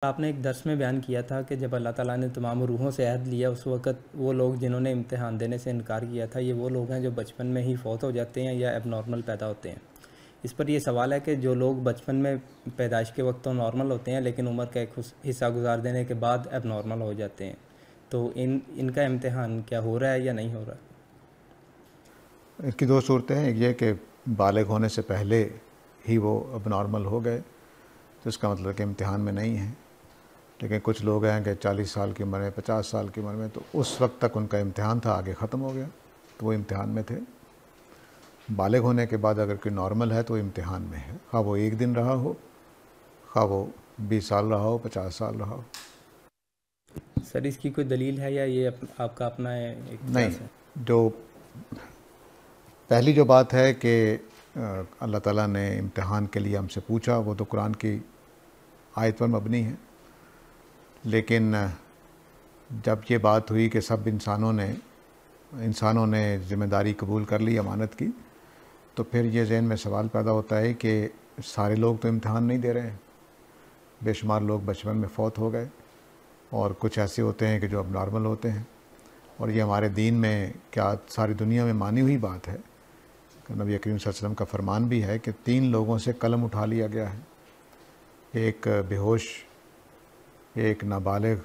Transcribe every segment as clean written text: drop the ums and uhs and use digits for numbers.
آپ نے ایک درس میں بیان کیا تھا کہ جب اللہ تعالیٰ نے تمام روحوں سے عہد لیا اس وقت وہ لوگ جنہوں نے امتحان دینے سے انکار کیا تھا یہ وہ لوگ ہیں جو بچپن میں ہی فوت ہو جاتے ہیں یا اب نارمل پیدا ہوتے ہیں. اس پر یہ سوال ہے کہ جو لوگ بچپن میں پیدائش کے وقت تو نارمل ہوتے ہیں لیکن عمر کا ایک حصہ گزار دینے کے بعد اب نارمل ہو جاتے ہیں، تو ان کا امتحان کیا ہو رہا ہے یا نہیں ہو رہا؟ اس کی دو صورتیں ہیں. ایک یہ کہ بالغ ہونے سے پہلے ہی وہ اب نارمل ہو گئے تو اس کا مطلب کہ امتحان میں نہیں ہیں. لیکن کچھ لوگ ہیں کہ 40 سال کی عمر میں 50 سال کی عمر میں تو اس وقت تک ان کا امتحان تھا، آگے ختم ہو گیا تو وہ امتحان میں تھے. بالغ ہونے کے بعد اگر کوئی نارمل ہے تو وہ امتحان میں ہے، خواہ وہ ایک دن رہا ہو، خواہ وہ 20 سال رہا ہو، 50 سال رہا ہو. سر اس کی کوئی دلیل ہے یا یہ آپ کا اپنا ایک نہیں، قیاس ہے؟ جو پہلی جو بات ہے کہ اللہ تعالیٰ نے امتحان کے لیے ہم سے پوچھا وہ تو قرآن کی آیت پر مبنی ہے. لیکن جب یہ بات ہوئی کہ سب انسانوں نے ذمہ داری قبول کر لی امانت کی، تو پھر یہ ذہن میں سوال پیدا ہوتا ہے کہ سارے لوگ تو امتحان نہیں دے رہے ہیں. بے شمار لوگ بچپن میں فوت ہو گئے اور کچھ ایسے ہوتے ہیں کہ جو اب نارمل ہوتے ہیں. اور یہ ہمارے دین میں کیا ساری دنیا میں مانی ہوئی بات ہے کہ نبی کریم صلی اللہ علیہ وسلم کا فرمان بھی ہے کہ 3 لوگوں سے قلم اٹھا لیا گیا ہے، ایک بے ہوش، ایک نابالغ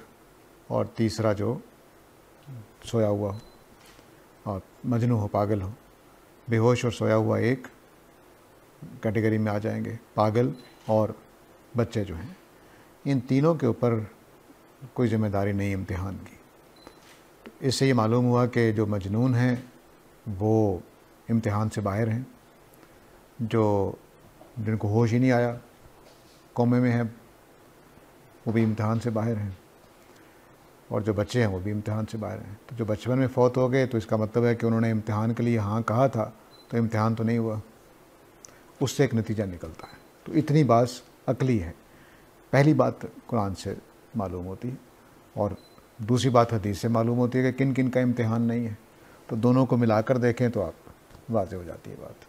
اور تیسرا جو سویا ہوا ہو اور مجنون ہو، پاگل ہو. بے ہوش اور سویا ہوا ایک کیٹیگری میں آ جائیں گے، پاگل اور بچے جو ہیں ان تینوں کے اوپر کوئی ذمہ داری نہیں امتحان کی. اس سے یہ معلوم ہوا کہ جو مجنون ہیں وہ امتحان سے باہر ہیں، جن کو ہوش ہی نہیں آیا، کومے میں ہیں، وہ بھی امتحان سے باہر ہیں، اور جو بچے ہیں وہ بھی امتحان سے باہر ہیں. تو جو بچپن میں فوت ہو گئے تو اس کا مطلب ہے کہ انہوں نے امتحان کے لیے ہاں کہا تھا تو امتحان تو نہیں ہوا، اس سے ایک نتیجہ نکلتا ہے. تو اتنی بات عقلی ہے، پہلی بات قرآن سے معلوم ہوتی ہے، اور دوسری بات حدیث سے معلوم ہوتی ہے کہ کن کن کا امتحان نہیں ہے. تو دونوں کو ملا کر دیکھیں تو آپ واضح ہو جاتی ہے بات.